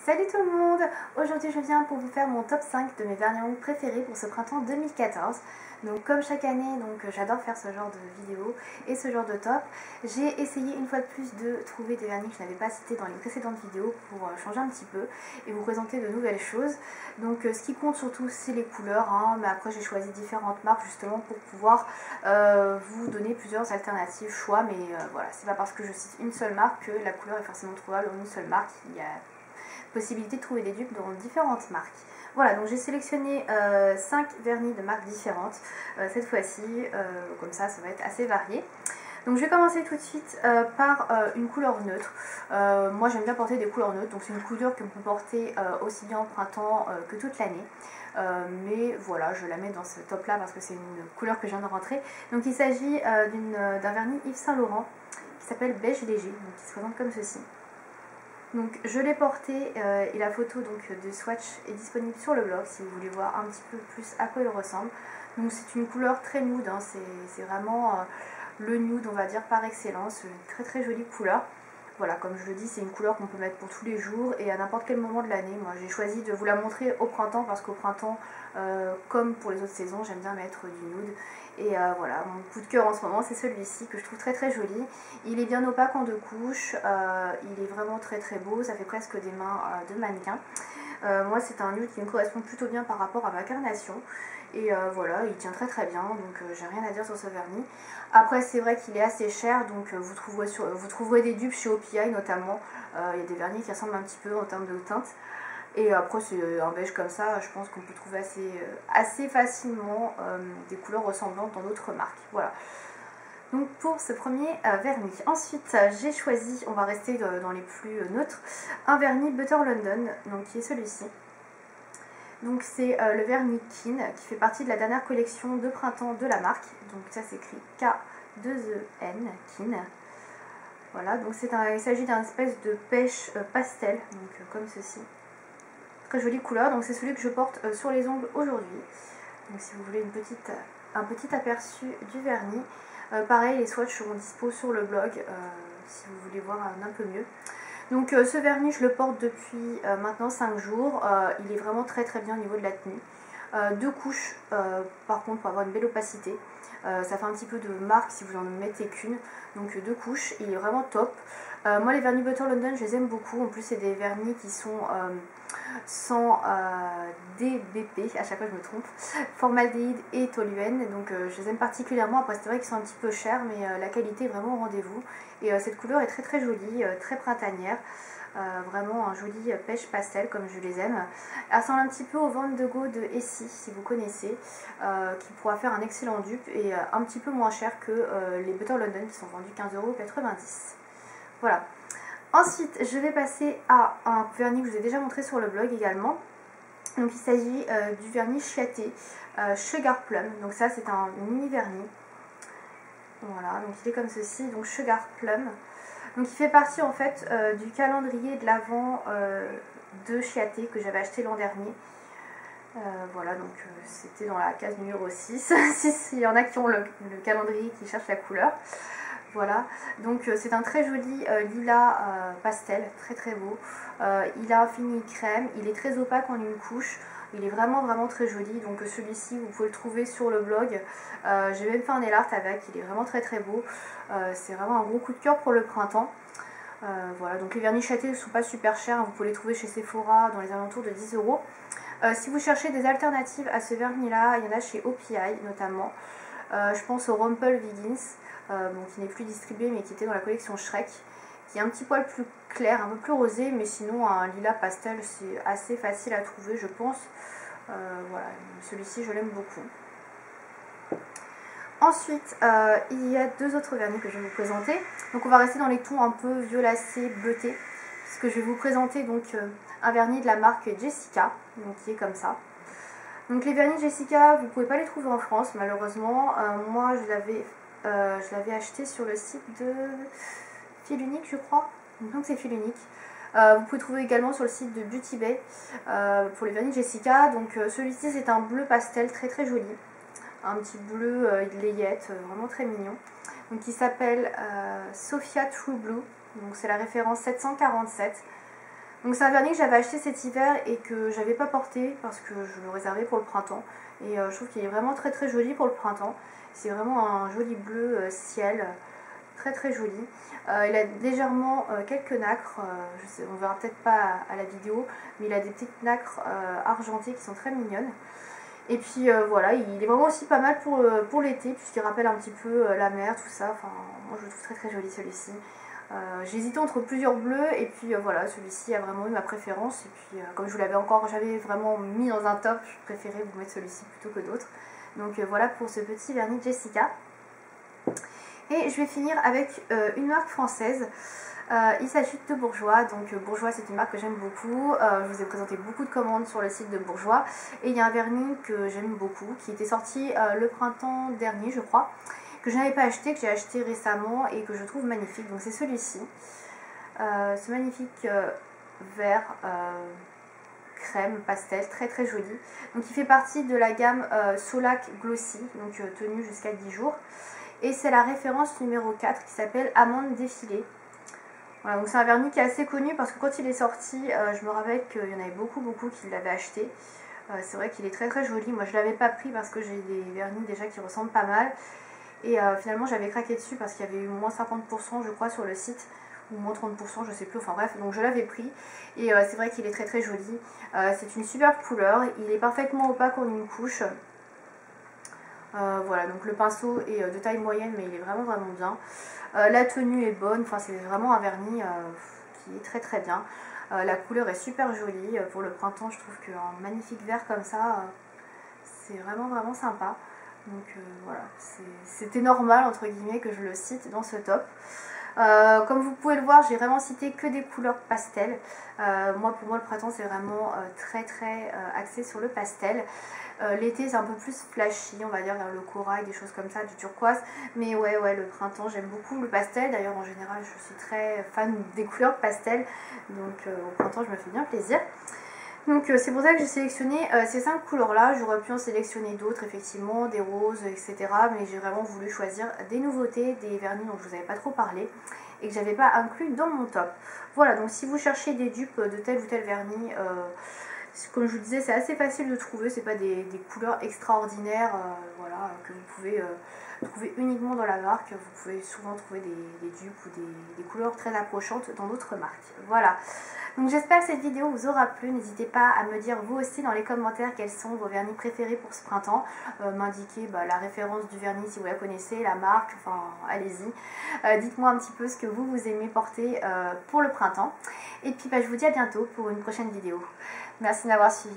Salut tout le monde! Aujourd'hui je viens pour vous faire mon top 5 de mes vernis à ongles préférés pour ce printemps 2014. Donc comme chaque année, j'adore faire ce genre de vidéos et ce genre de top. J'ai essayé une fois de plus de trouver des vernis que je n'avais pas cités dans les précédentes vidéos pour changer un petit peu et vous présenter de nouvelles choses. Donc ce qui compte surtout c'est les couleurs, hein, mais après j'ai choisi différentes marques justement pour pouvoir vous donner plusieurs alternatives, choix, mais voilà, c'est pas parce que je cite une seule marque que la couleur est forcément trouvable en une seule marque. Il y a possibilité de trouver des dupes dans différentes marques. Voilà, donc j'ai sélectionné 5 vernis de marques différentes cette fois-ci, comme ça va être assez varié. Donc je vais commencer tout de suite par une couleur neutre. Moi j'aime bien porter des couleurs neutres, donc c'est une couleur que l'on peut porter aussi bien au printemps que toute l'année. Mais voilà, je la mets dans ce top là parce que c'est une couleur que je viens de rentrer. Donc il s'agit d'un vernis Yves Saint Laurent qui s'appelle Beige Léger, donc qui se présente comme ceci. Donc je l'ai porté et la photo de swatch est disponible sur le blog si vous voulez voir un petit peu plus à quoi il ressemble. Donc c'est une couleur très nude, hein, c'est vraiment le nude on va dire par excellence, une très jolie couleur. Voilà, comme je le dis, c'est une couleur qu'on peut mettre pour tous les jours et à n'importe quel moment de l'année. Moi j'ai choisi de vous la montrer au printemps parce qu'au printemps, comme pour les autres saisons, j'aime bien mettre du nude. Et voilà, mon coup de cœur en ce moment c'est celui-ci que je trouve très joli. Il est bien opaque en 2 couches, il est vraiment très beau, ça fait presque des mains de mannequin. Moi c'est un nude qui me correspond plutôt bien par rapport à ma carnation. Et voilà, il tient très bien, donc j'ai rien à dire sur ce vernis. Après c'est vrai qu'il est assez cher, donc vous trouverez des dupes chez OPI notamment. Il y a des vernis qui ressemblent un petit peu en termes de teinte. Et après c'est un beige comme ça, je pense qu'on peut trouver assez facilement des couleurs ressemblantes dans d'autres marques. Voilà. Donc pour ce premier vernis. Ensuite j'ai choisi, on va rester dans les plus neutres, un vernis Butter London, donc qui est celui-ci. Donc c'est le vernis Kin qui fait partie de la dernière collection de printemps de la marque. Donc ça s'écrit K2EN, Kin. Voilà, donc il s'agit d'un espèce de pêche pastel, donc comme ceci. Très jolie couleur, donc c'est celui que je porte sur les ongles aujourd'hui. Donc si vous voulez un petit aperçu du vernis. Pareil, les swatchs seront dispo sur le blog si vous voulez voir un peu mieux. Donc ce vernis je le porte depuis maintenant 5 jours, il est vraiment très bien au niveau de la tenue. 2 couches par contre pour avoir une belle opacité, ça fait un petit peu de marque si vous en mettez qu'une, donc 2 couches, il est vraiment top. Moi les vernis Butter London je les aime beaucoup, en plus c'est des vernis qui sont sans DBP, à chaque fois je me trompe, formaldéhyde et toluène, donc je les aime particulièrement. Après c'est vrai qu'ils sont un petit peu chers, mais la qualité est vraiment au rendez-vous. Et cette couleur est très jolie, très printanière, vraiment un joli pêche pastel comme je les aime. Elle ressemble un petit peu au Van de Gogh de Essie, si vous connaissez, qui pourra faire un excellent dupe et un petit peu moins cher que les Butter London qui sont vendus 15,90 €. Voilà. Ensuite, je vais passer à un vernis que je vous ai déjà montré sur le blog également. Donc il s'agit du vernis Chiaté Sugar Plum. Donc ça c'est un mini vernis. Voilà, donc il est comme ceci, donc Sugar Plum. Donc il fait partie en fait du calendrier de l'Avent de Chiaté que j'avais acheté l'an dernier. Voilà, donc c'était dans la case numéro 6, s'il y en a qui ont le calendrier qui cherche la couleur. Voilà, donc c'est un très joli lilas pastel, très beau. Il a un fini crème, il est très opaque en une couche. Il est vraiment très joli, donc celui-ci vous pouvez le trouver sur le blog. J'ai même fait un nail art avec, il est vraiment très beau. C'est vraiment un gros coup de cœur pour le printemps. Voilà, donc les vernis Chiaté ne sont pas super chers, vous pouvez les trouver chez Sephora dans les alentours de 10 €. Si vous cherchez des alternatives à ce vernis là, il y en a chez OPI notamment. Je pense au Rumple Wiggins, qui n'est plus distribué mais qui était dans la collection Shrek, qui est un petit poil plus clair, un peu plus rosé, mais sinon un lilas pastel c'est assez facile à trouver je pense. Voilà, celui-ci je l'aime beaucoup. Ensuite il y a 2 autres vernis que je vais vous présenter. Donc on va rester dans les tons un peu violacés, bleutés, puisque je vais vous présenter donc un vernis de la marque Jessica, donc qui est comme ça. Donc les vernis Jessica, vous ne pouvez pas les trouver en France malheureusement. Moi je l'avais acheté sur le site de Fil Unique je crois, donc c'est Fil Unique. Vous pouvez trouver également sur le site de Beauty Bay pour les vernis Jessica. Donc celui-ci c'est un bleu pastel très joli, un petit bleu layette, vraiment très mignon. Donc il s'appelle Sophia True Blue, donc c'est la référence 747. Donc c'est un vernis que j'avais acheté cet hiver et que j'avais pas porté parce que je le réservais pour le printemps. Et je trouve qu'il est vraiment très très joli pour le printemps. C'est vraiment un joli bleu ciel, très très joli. Il a légèrement quelques nacres, je sais, on verra peut-être pas à la vidéo, mais il a des petites nacres argentées qui sont très mignonnes. Et puis voilà, il est vraiment aussi pas mal pour l'été, puisqu'il rappelle un petit peu la mer, tout ça. Enfin, moi je le trouve très très joli celui-ci. J'ai hésité entre plusieurs bleus, et puis voilà, celui-ci a vraiment eu ma préférence. Et puis comme je vous l'avais j'avais vraiment mis dans un top, je préférais vous mettre celui-ci plutôt que d'autres. Donc voilà pour ce petit vernis Jessica. Et je vais finir avec une marque française. Il s'agit de Bourjois. Donc Bourjois, c'est une marque que j'aime beaucoup. Je vous ai présenté beaucoup de commandes sur le site de Bourjois. Et il y a un vernis que j'aime beaucoup, qui était sorti le printemps dernier, je crois, que je n'avais pas acheté, que j'ai acheté récemment et que je trouve magnifique. Donc c'est celui-ci. Ce magnifique vert crème pastel, très très joli. Donc il fait partie de la gamme Solac Glossy, donc tenue jusqu'à 10 jours. Et c'est la référence numéro 4 qui s'appelle Amande défilée. Voilà, donc c'est un vernis qui est assez connu parce que quand il est sorti, je me rappelle qu'il y en avait beaucoup qui l'avaient acheté. C'est vrai qu'il est très très joli. Moi je ne l'avais pas pris parce que j'ai des vernis déjà qui ressemblent pas mal. Et finalement j'avais craqué dessus parce qu'il y avait eu moins 50% je crois sur le site. Ou moins 30%, je sais plus, enfin bref, donc je l'avais pris. Et c'est vrai qu'il est très très joli. C'est une superbe couleur, il est parfaitement opaque en une couche. Voilà, donc le pinceau est de taille moyenne, mais il est vraiment vraiment bien. La tenue est bonne, enfin c'est vraiment un vernis qui est très très bien. La couleur est super jolie, pour le printemps je trouve qu'un magnifique vert comme ça, c'est vraiment vraiment sympa. Donc voilà, c'était normal entre guillemets que je le cite dans ce top. Comme vous pouvez le voir, j'ai vraiment cité que des couleurs pastel. Pour moi le printemps c'est vraiment très très axé sur le pastel. L'été c'est un peu plus flashy, on va dire vers le corail, des choses comme ça, du turquoise. Mais ouais, le printemps j'aime beaucoup le pastel. D'ailleurs en général je suis très fan des couleurs pastel. Donc au printemps je me fais bien plaisir. Donc c'est pour ça que j'ai sélectionné ces 5 couleurs là. J'aurais pu en sélectionner d'autres effectivement, des roses, etc. Mais j'ai vraiment voulu choisir des nouveautés, des vernis dont je vous avais pas trop parlé et que j'avais pas inclus dans mon top. Voilà, donc si vous cherchez des dupes de tel ou tel vernis, comme je vous disais, c'est assez facile de trouver. C'est pas des couleurs extraordinaires voilà, que vous pouvez trouver uniquement dans la marque. Vous pouvez souvent trouver des dupes ou des couleurs très approchantes dans d'autres marques. Voilà. Donc j'espère que cette vidéo vous aura plu. N'hésitez pas à me dire vous aussi dans les commentaires quels sont vos vernis préférés pour ce printemps. M'indiquer la référence du vernis si vous la connaissez, la marque, enfin allez-y. Dites-moi un petit peu ce que vous aimez porter pour le printemps. Et puis je vous dis à bientôt pour une prochaine vidéo. Merci de m'avoir suivi.